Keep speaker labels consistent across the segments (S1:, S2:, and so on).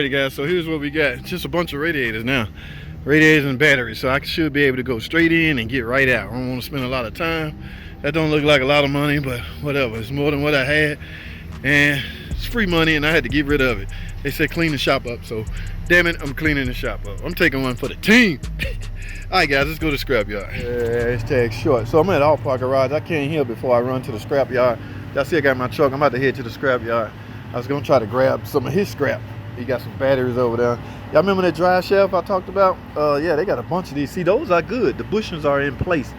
S1: Alrighty guys, so here's what we got. Just a bunch of radiators now. Radiators and batteries. So I should be able to go straight in and get right out. I don't want to spend a lot of time. That don't look like a lot of money, but whatever. It's more than what I had. And it's free money and I had to get rid of it. They said clean the shop up, so damn it, I'm cleaning the shop up. I'm taking one for the team. Alright guys, let's go to the scrapyard. Yeah, hashtag short. So I'm at All Park Garage. I came here before I run to the scrapyard. Y'all see I got my truck. I'm about to head to the scrapyard. I was gonna try to grab some of his scrap. He got some batteries over there. Y'all remember that drive shaft I talked about? Yeah, they got a bunch of these. See, those are good. The bushings are in place.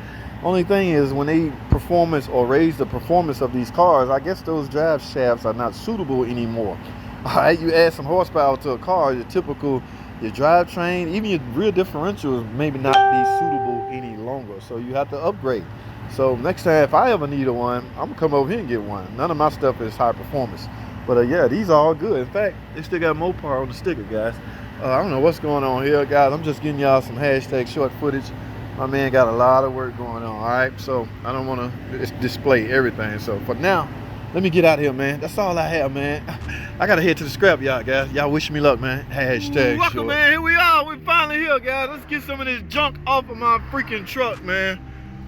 S1: Only thing is when they performance or raise the performance of these cars, I guess those drive shafts are not suitable anymore. All right, you add some horsepower to a car, your typical, your drivetrain, even your rear differentials maybe not be suitable any longer. So you have to upgrade. So next time, if I ever need one, I'm gonna come over here and get one. None of my stuff is high performance. But yeah, these are all good. In fact, they still got Mopar on the sticker, guys. I don't know what's going on here, guys. I'm just getting y'all some hashtag short footage. My man got a lot of work going on, all right? So I don't want to display everything. So for now, let me get out of here, man. That's all I have, man. I got to head to the scrapyard, guys. Y'all wish me luck, man. Hashtag
S2: welcome,
S1: short.
S2: man. Here we are. We're finally here, guys. Let's get some of this junk off of my freaking truck, man.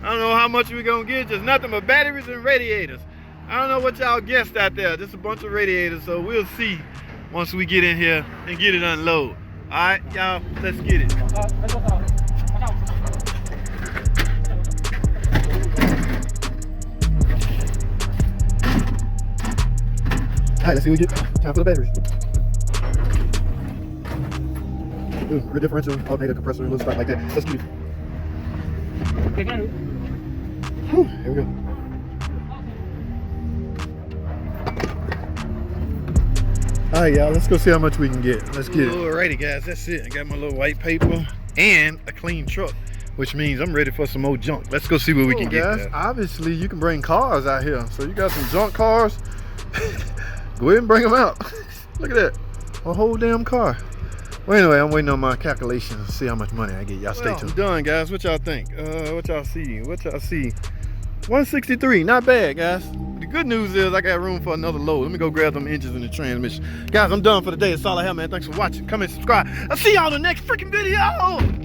S2: I don't know how much we're going to get. Just nothing but batteries and radiators. I don't know what y'all guessed out there. Just a bunch of radiators, so we'll see once we get in here and get it unload. All right, y'all, let's get it.
S1: All right, let's see what we get. Time for the batteries. Ooh, rear differential, alternator, compressor, little stuff like that. Let's get it. Whew, here we go. All right, y'all, let's go see how much we can get. Let's get it. Alrighty, guys, that's it. I got my little white paper and a clean truck, which means I'm ready for some more junk. Let's go see what we can get, guys. Obviously, you can bring cars out here. So you got some junk cars. Go ahead and bring them out. Look at that. A whole damn car. Well, anyway, I'm waiting on my calculations to see how much money I get. Y'all stay tuned. I'm done, guys. What y'all think? What y'all see? 163, not bad, guys. The good news is I got room for another load. Let me go grab them engines in the transmission. Guys, I'm done for the day. That's all I have, man. Thanks for watching. Comment, subscribe. I'll see y'all in the next freaking video.